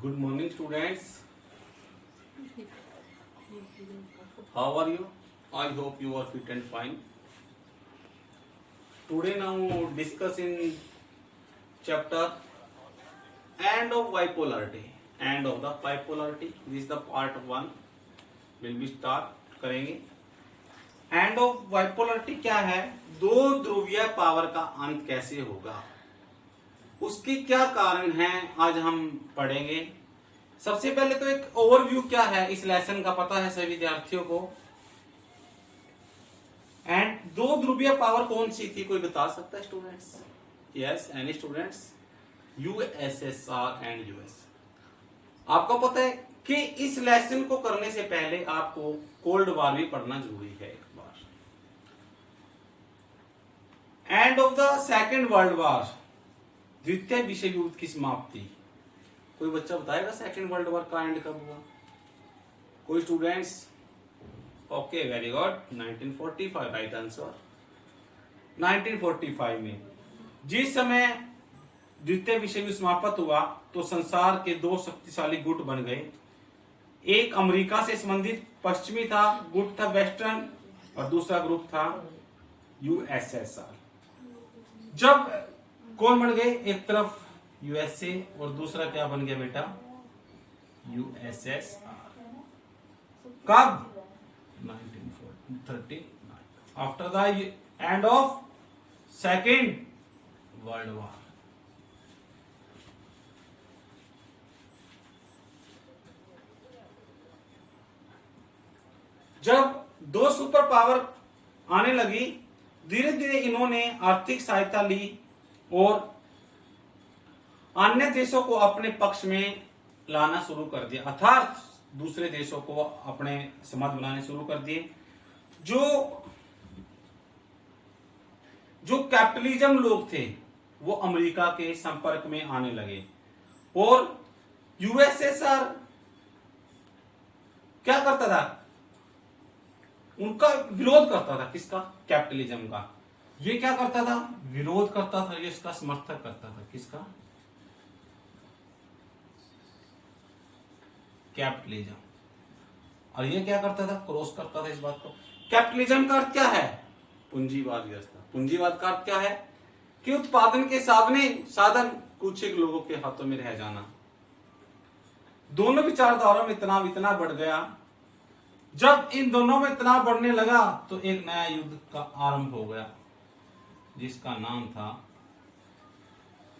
Good morning, students. How are you? I hope you are fit and fine. Today now discuss in chapter and of bipolarity. And of the bipolarity. This is the part 1. Will be start करेंगे. End of बाइपोलरिटी क्या है? दो ध्रुवीय power का अंत कैसे होगा, उसके क्या कारण हैं, आज हम पढ़ेंगे. सबसे पहले तो एक ओवरव्यू क्या है इस लेसन का पता है सभी विद्यार्थियों को. एंड दो ध्रुवीय पावर कौन सी थी, कोई बता सकता है students? Yes, any students? USSR and US. आपको पता है कि इस लेसन को करने से पहले आपको कोल्ड वॉर भी पढ़ना जरूरी है एक बार. End of the second world war, द्वितीय विश्व युद्ध की समाप्ति. कोई बच्चा बताएगा सेकेंड वर्ल्ड वॉर का एंड कब हुआ? कोई students? Okay, very good. 1945 right answer. 1945 में जिस समय द्वितीय विश्व युद्ध समाप्त हुआ तो संसार के दो शक्तिशाली गुट बन गए. एक अमेरिका से संबंधित पश्चिमी था, गुट था वेस्टर्न, और दूसरा ग्रुप था यूएसएसआर. जब कौन बन गए? एक तरफ यूएसए और दूसरा क्या बन गया बेटा? यूएसएसआर. कब? 1939, after the end of second world war. जब दो सुपर पावर आने लगी, धीरे धीरे इन्होंने आर्थिक सहायता ली और अन्य देशों को अपने पक्ष में लाना शुरू कर दिया, अर्थात दूसरे देशों को अपने समझ बनाने शुरू कर दिए. जो कैपिटलिज्म लोग थे वो अमेरिका के संपर्क में आने लगे और यूएसएसआर क्या करता था? उनका विरोध करता था. किसका? कैपिटलिज्म का. ये क्या करता था? विरोध करता था. ये इसका समर्थक करता था. किसका? कैपिटलिज्म. और ये क्या करता था? क्रॉस करता था इस बात को. कैपिटलिज्म का अर्थ क्या है? पूंजीवाद व्यवस्था. पूंजीवाद का अर्थ क्या है? कि उत्पादन के साधन कुछ एक लोगों के हाथों में रह जाना. दोनों विचारधाराओं में तनाव इतना बढ़ गया. जब इन दोनों में तनाव बढ़ने लगा तो एक नया युद्ध का आरंभ हो गया जिसका नाम था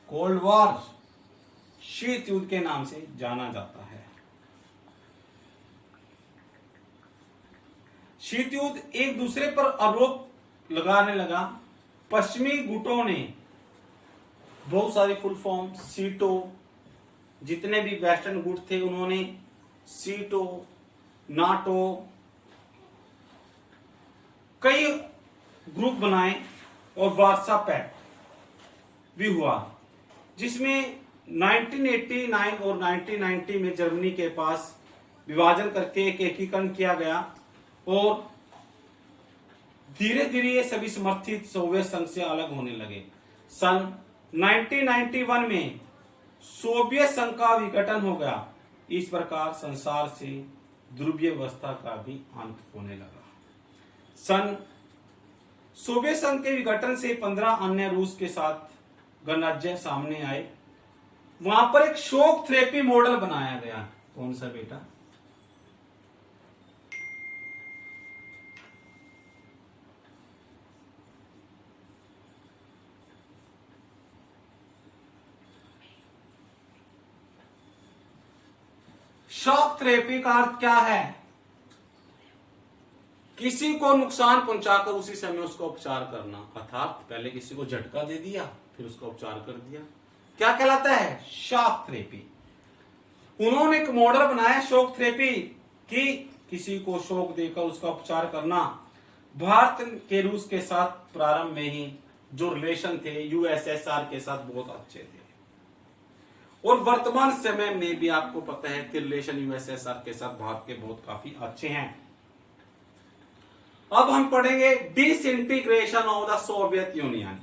कोल्ड वॉर. शीत युद्ध के नाम से जाना जाता है. शीत युद्ध एक दूसरे पर आरोप लगाने लगा. पश्चिमी गुटों ने बहुत सारी फुल फॉर्म सीटो, जितने भी वेस्टर्न गुट थे उन्होंने सीटो, नाटो, कई ग्रुप बनाए और वार्सा पैक्ट भी हुआ, जिसमें 1989 और 1990 में जर्मनी के पास विभाजन करके एक एकीकरण किया गया और धीरे धीरे ये सभी समर्थित सोवियत संघ से अलग होने लगे. सन 1991 में सोवियत संघ का विघटन हो गया. इस प्रकार संसार से ध्रुवीय व्यवस्था का भी अंत होने लगा. सन सोवियत संघ के विघटन से 15 अन्य रूस के साथ गणराज्य सामने आए. वहां पर एक शॉक थेरेपी मॉडल बनाया गया. कौन सा बेटा? शॉक थेरेपी का अर्थ क्या है? किसी को नुकसान पहुंचाकर उसी समय उसका उपचार करना. अर्थात पहले किसी को झटका दे दिया फिर उसका उपचार कर दिया. क्या कहलाता है? Shock therapy. उन्होंने एक मॉडल बनाया शॉक थेरेपी कि किसी को शॉक देकर उसका उपचार करना. भारत के रूस के साथ प्रारंभ में ही जो रिलेशन थे यूएसएसआर के साथ बहुत अच्छे थे और वर्तमान समय में भी आपको पता है कि रिलेशन यूएसएसआर के साथ भारत के बहुत काफी अच्छे हैं. अब हम पढ़ेंगे disintegration of the Soviet Union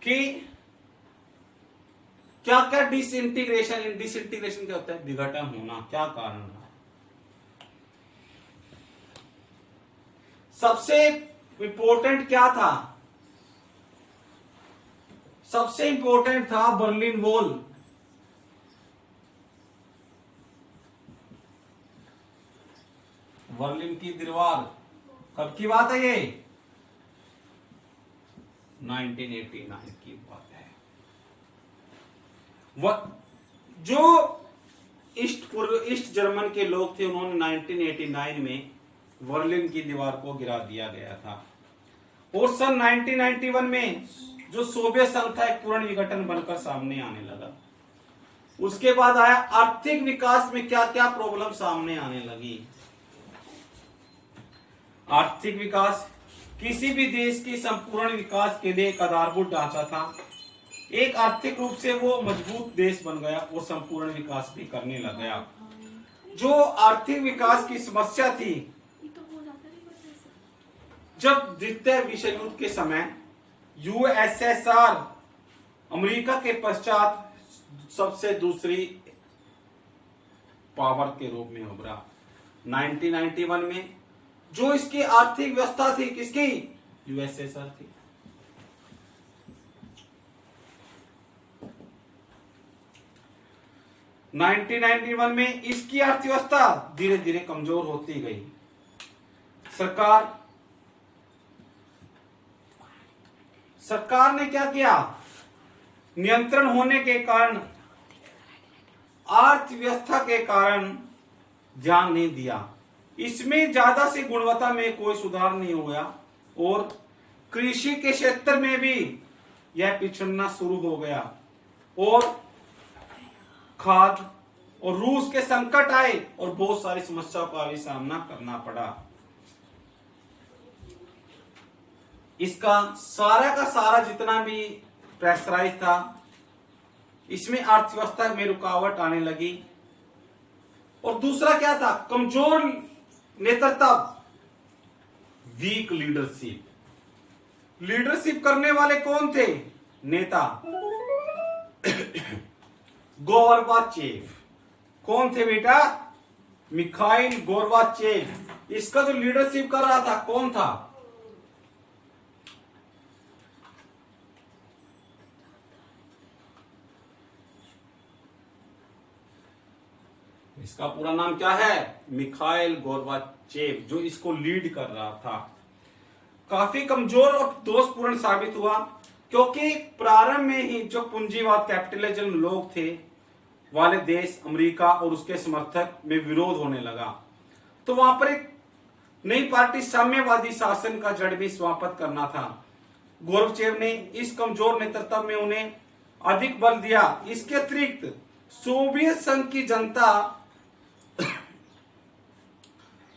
कि क्या क्या डिसइंटीग्रेशन, डिसइंटीग्रेशन क्या होता है? विघटन होना। क्या कारण रहा? सबसे इंपॉर्टेंट क्या था? सबसे इंपॉर्टेंट था बर्लिन वॉल। बर्लिन की दीवार कब की बात है ये? 1989 की बात है। जो ईस्ट जर्मन के लोग थे, उन्होंने 1989 में बर्लिन की दीवार को गिरा दिया गया था। और सन 1991 में जो सोवियत संघ था एक पूर्ण विघटन बनकर सामने आने लगा। उसके बाद आया आर्थिक विकास में क्या क्या प्रॉब्लम सामने आने लगी। आर्थिक विकास किसी भी देश की संपूर्ण विकास के लिए एक आधारभूत ढांचा था। एक आर्थिक रूप से वो मजबूत देश बन गया और संपूर्ण विकास भी करने लग गया। जो आर्थिक विकास की समस्या थी, जब द्वितीय विश्व युद्ध के समय यूएसएसआर अमेरिका के पश्चात सबसे दूसरी पावर के रूप में उभरा। 1991 में जो इसकी आर्थिक व्यवस्था थी, किसकी? यूएसएसआर की। नाइनटीन 1991 में इसकी अर्थव्यवस्था धीरे धीरे कमजोर होती गई। सरकार ने क्या किया? नियंत्रण होने के कारण, अर्थव्यवस्था के कारण ध्यान नहीं दिया। इसमें ज्यादा से गुणवत्ता में कोई सुधार नहीं हुआ और कृषि के क्षेत्र में भी यह पिछड़ना शुरू हो गया और खाद और रूस के संकट आए और बहुत सारी समस्याओं का भी सामना करना पड़ा। इसका सारा का सारा जितना भी प्रेशराइज था, इसमें अर्थव्यवस्था में रुकावट आने लगी। और दूसरा क्या था? कमजोर नेतृत्व, वीक लीडरशिप। लीडरशिप करने वाले कौन थे? नेता गोर्बाचेव। कौन थे बेटा? Mikhail Gorbachev. इसका जो लीडरशिप कर रहा था, कौन था? इसका पूरा नाम क्या है? मिखाइल गोर्बाचेव, जो इसको लीड कर रहा था। काफी कमजोर और दोषपूर्ण साबित हुआ, क्योंकि प्रारंभ में ही जो पूंजीवाद कैपिटलिज्म लोग थे वाले देश अमेरिका और उसके समर्थक में विरोध होने लगा, तो वहां पर एक नई पार्टी साम्यवादी शासन का जड़ भी स्वागत करना था। गोर्बाचेव ने इस कमजोर नेतृत्व में उन्हें अधिक बल दिया। इसके अतिरिक्त सोवियत संघ की जनता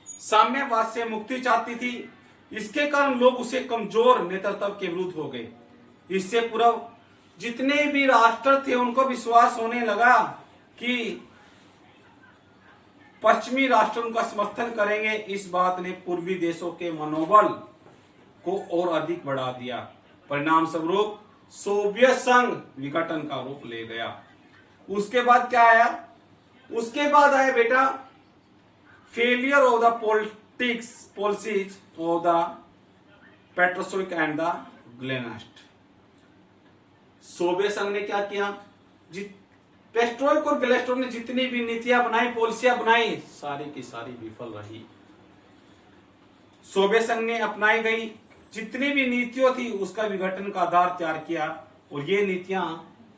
साम्यवाद से मुक्ति चाहती थी। इसके कारण लोग उसे कमजोर नेतृत्व के विरुद्ध हो गए। इससे पूर्व जितने भी राष्ट्र थे उनको विश्वास होने लगा कि पश्चिमी राष्ट्र उनका समर्थन करेंगे। इस बात ने पूर्वी देशों के मनोबल को और अधिक बढ़ा दिया। परिणाम स्वरूप सोवियत संघ विघटन का रूप ले गया। उसके बाद क्या आया? उसके बाद आया बेटा failure of the politics policies of the perestroika and the glasnost. सोवियत संघ ने क्या किया? पेस्ट्रोइक और ग्लेस्टो ने जितनी भी नीतियां बनाई, पॉलिसियां बनाई, सारी की सारी विफल रही। सोवियत संघ ने अपनाई गई जितनी भी नीतियों थी उसका विघटन का आधार तैयार किया। और ये नीतियां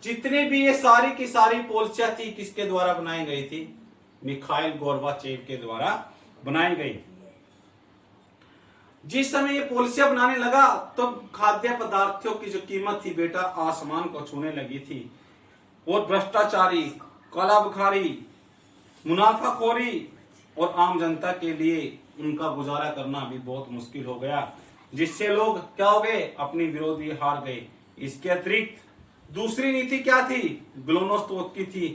जितनी भी ये सारी की सारी पॉलिसियां थी, किसके द्वारा बनाई गई थी? मिखाइल गोर्बाचेव के द्वारा बनाई गई। जिस समय ये पॉलिसियां बनाने लगा तो खाद्य पदार्थों की जो कीमत थी बेटा आसमान को छूने लगी थी और भ्रष्टाचारी, कालाबुखारी, मुनाफाखोरी और आम जनता के लिए उनका गुजारा करना भी बहुत मुश्किल हो गया, जिससे लोग क्या हो गए? अपनी विरोधी हार गए। इसके अतिरिक्त दूसरी नीति क्या थी? ग्लोनोस्तोत की थी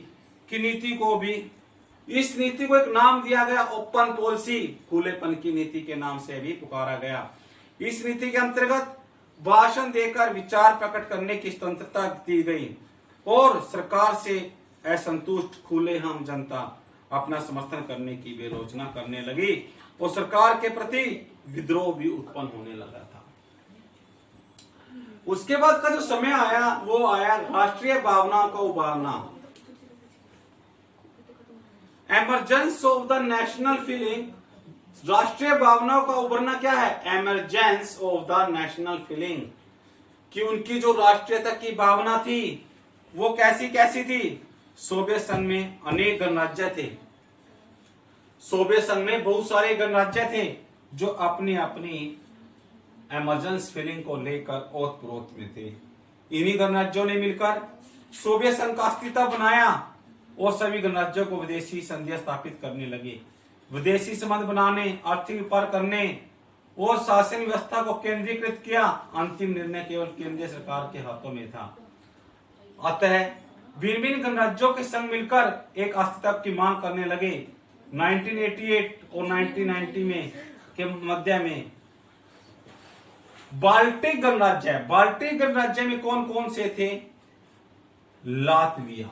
कि नीति को भी, इस नीति को एक नाम दिया गया ओपन पॉलिसी, खुलेपन की नीति के नाम से भी पुकारा गया। इस नीति के अंतर्गत भाषण देकर विचार प्रकट करने की स्वतंत्रता दी गई। और सरकार से असंतुष्ट खुले हम जनता अपना समर्थन करने की बेरोजना करने लगी और सरकार के प्रति विद्रोह भी उत्पन्न होने लगा था। उसके बाद का जो समय आया वो आया राष्ट्रीय भावनाओं का उभारना, emergence of the national feeling. राष्ट्रीय भावनाओं का उभरना क्या है? Emergence of the national feeling, कि उनकी जो राष्ट्रीयता की भावना थी वो कैसी कैसी थी? सोवियत संघ में अनेक गणराज्य थे, सोवियत संघ में बहुत सारे गणराज्य थे जो अपनी अपनी एमरजेंस फीलिंग को लेकर ओतप्रोत में थे। इन्हीं गणराज्यों ने मिलकर सोवियत संघ का अस्तित्व बनाया और सभी गणराज्यों को विदेशी संधियां स्थापित करने लगे, विदेशी संबंध बनाने, आर्थिक व्यापार करने और शासन व्यवस्था को केंद्रीकृत किया। अंतिम निर्णय केवल केंद्रीय सरकार के हाथों में था। अतः भिन्न भिन्न गणराज्यों के संग मिलकर एक अस्तित्व की मांग करने लगे। 1988 और 1990 में के मध्य में बाल्टिक गणराज्य में कौन कौन से थे? लातविया,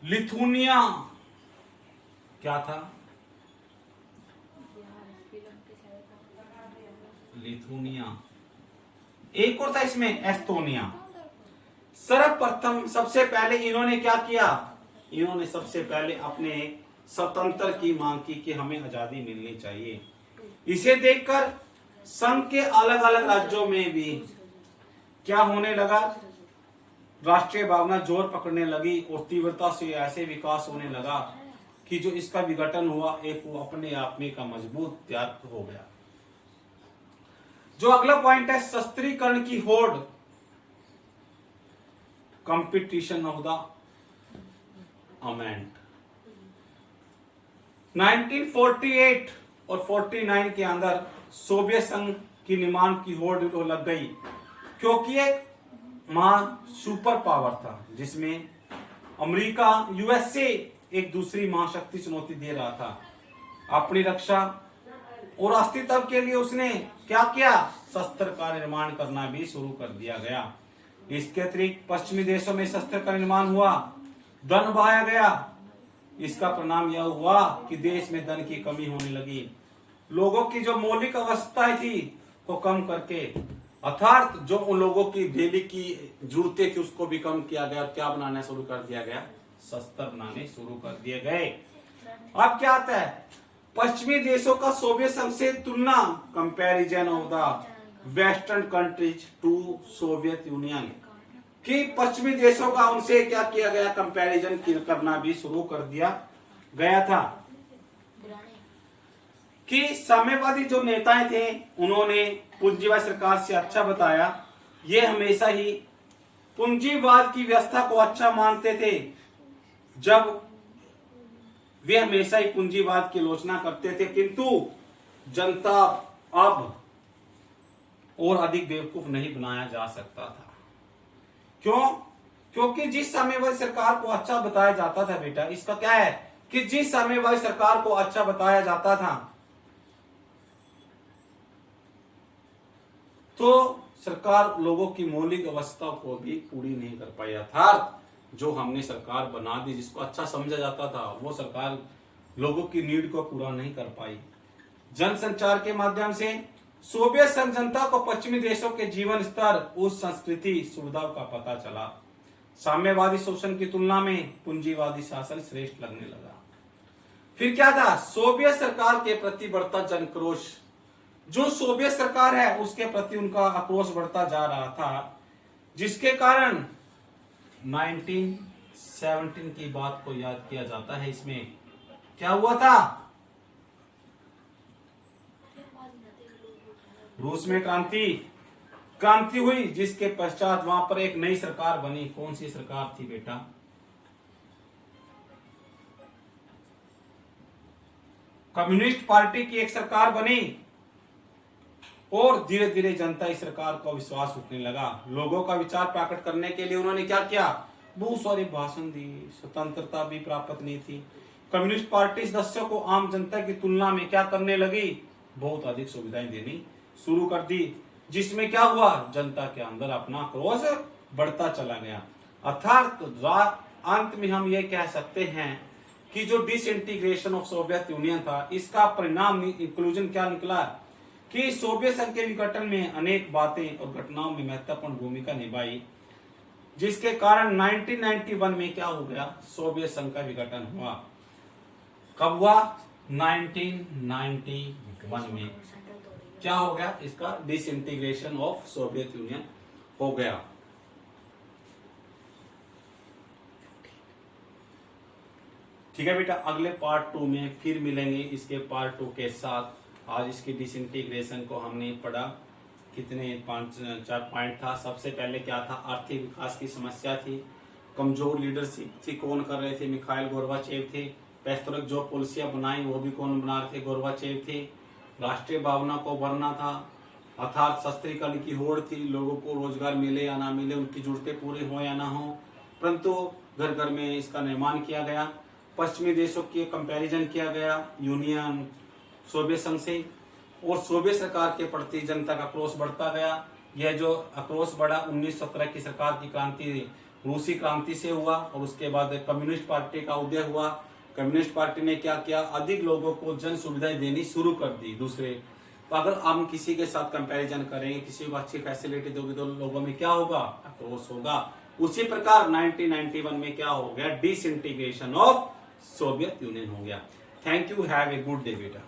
लिथुनिया, क्या था? लिथुनिया, एक और था इसमें एस्तोनिया। सर्वप्रथम सबसे पहले इन्होंने क्या किया? इन्होंने सबसे पहले अपने स्वतंत्र की मांग की कि हमें आजादी मिलनी चाहिए। इसे देखकर संघ के अलग अलग राज्यों में भी क्या होने लगा? राष्ट्रीय भावना जोर पकड़ने लगी और तीव्रता से ऐसे विकास होने लगा कि जो इसका विघटन हुआ एक वो अपने आप में का मजबूत तैयार हो गया। जो अगला पॉइंट है शस्त्रीकरण की होड़, कंपटीशन ऑफ द अमेंड। 1948 और 49 के अंदर सोवियत संघ की निर्माण की होड़ लग गई, क्योंकि एक सुपर पावर था जिसमें अमेरिका, यूएसए एक दूसरी महाशक्ति चुनौती दे रहा था। अपनी रक्षा और अस्तित्व के लिए उसने क्या किया? शस्त्र का निर्माण करना भी शुरू कर दिया गया। इसके अतिरिक्त पश्चिमी देशों में शस्त्र का निर्माण हुआ, धन बहाया गया। इसका परिणाम यह हुआ कि देश में धन की कमी होने लगी, लोगों की जो मौलिक आवश्यकताएं थी को कम करके, अर्थात जो उन लोगों की डेली की जरूरतें थी उसको भी कम किया गया। क्या बनाना शुरू कर दिया गया? शस्त्र बनाने शुरू कर दिए गए। अब क्या आता है? पश्चिमी देशों का सोवियत संघ से तुलना, comparison of the western countries to Soviet Union, कि पश्चिमी देशों का उनसे क्या किया गया? कंपैरिजन करना भी शुरू कर दिया गया था। कि साम्यवादी जो नेताएं थे उन्होंने पूंजीवाद सरकार से अच्छा बताया। ये हमेशा ही पूंजीवाद की व्यवस्था को अच्छा मानते थे, जब वे हमेशा ही पूंजीवाद की आलोचना करते थे, किंतु जनता अब और अधिक बेवकूफ नहीं बनाया जा सकता था। क्यों? क्योंकि जिस साम्यवादी सरकार को अच्छा बताया जाता था बेटा, इसका क्या है कि जिस साम्यवादी सरकार को अच्छा बताया जाता था तो सरकार लोगों की मौलिक अवस्था को भी पूरी नहीं कर पाया था। जो हमने सरकार बना दी, जिसको अच्छा समझा जाता था, वो सरकार लोगों की नीड को पूरा नहीं कर पाई। जनसंचार के माध्यम से सोवियत संघ जनता को पश्चिमी देशों के जीवन स्तर, उस संस्कृति, सुविधाओं का पता चला। साम्यवादी शोषण की तुलना में पूंजीवादी शासन श्रेष्ठ लगने लगा। फिर क्या था? सोवियत सरकार के प्रति बढ़ता जनक्रोश। जो सोवियत सरकार है उसके प्रति उनका आक्रोश बढ़ता जा रहा था, जिसके कारण 1917 की बात को याद किया जाता है। इसमें क्या हुआ था? रूस में क्रांति हुई, जिसके पश्चात वहां पर एक नई सरकार बनी। कौन सी सरकार थी बेटा? कम्युनिस्ट पार्टी की एक सरकार बनी और धीरे धीरे जनता इस सरकार को विश्वास उठने लगा। लोगों का विचार प्रकट करने के लिए उन्होंने क्या किया? बहुत सारे भाषण दिए। स्वतंत्रता भी प्राप्त नहीं थी, कम्युनिस्ट पार्टी सदस्यों को आम जनता की तुलना में क्या करने लगी, बहुत अधिक सुविधाएं देनी शुरू कर दी, जिसमें क्या हुआ, जनता के अंदर अपना क्रोध बढ़ता चला गया। अर्थात अंत में हम ये कह सकते हैं कि जो डिसइंटीग्रेशन ऑफ सोवियत यूनियन था, इसका परिणाम इंक्लूजन क्या निकला कि सोवियत संघ के विघटन में अनेक बातें और घटनाओं में महत्वपूर्ण भूमिका निभाई, जिसके कारण 1991 में क्या हो गया, सोवियत संघ का विघटन हुआ। कब हुआ, 1991 में क्या हो गया, इसका डिसइंटीग्रेशन ऑफ सोवियत यूनियन हो गया। ठीक है बेटा, अगले पार्ट 2 में फिर मिलेंगे इसके पार्ट 2 के साथ। आज इसकी डिसइंटीग्रेशन को हमने पढ़ा, कितने 5-4 पॉइंट था। सबसे पहले क्या था, आर्थिक विकास की समस्या थी, कमजोर लीडरशिप थी, कौन कर रहे थे, मिखाइल गोर्बाचेव थे। पेस्ट्रोइक जो पॉलिसियां बनाई वो भी कौन बना रहे थे, गोर्बाचेव थे। राष्ट्रीय भावना को भरना था, अर्थात शस्त्रीकरण की होड़ थी, लोगों को रोजगार मिले या ना मिले, उनकी जरूरतें पूरी हो या ना हो, परंतु घर घर में इसका निर्माण किया गया। पश्चिमी देशों के कंपैरिजन किया गया यूनियन सोवियत संघ से, और सोवियत सरकार के प्रति जनता का आक्रोश बढ़ता गया। यह जो आक्रोश बढ़ा 1917 की सरकार की क्रांति, रूसी क्रांति से हुआ, और उसके बाद कम्युनिस्ट पार्टी का उदय हुआ। कम्युनिस्ट पार्टी ने क्या किया, अधिक लोगों को जन सुविधाएं देनी शुरू कर दी। दूसरे, तो अगर हम किसी के साथ कंपैरिजन करेंगे, किसी को अच्छी फैसिलिटी दोगे तो लोगों में क्या होगा, आक्रोश होगा। उसी प्रकार 1991 में क्या हो गया, डिसइंटीग्रेशन ऑफ सोवियत यूनियन हो गया। Thank you, have a good day बेटा।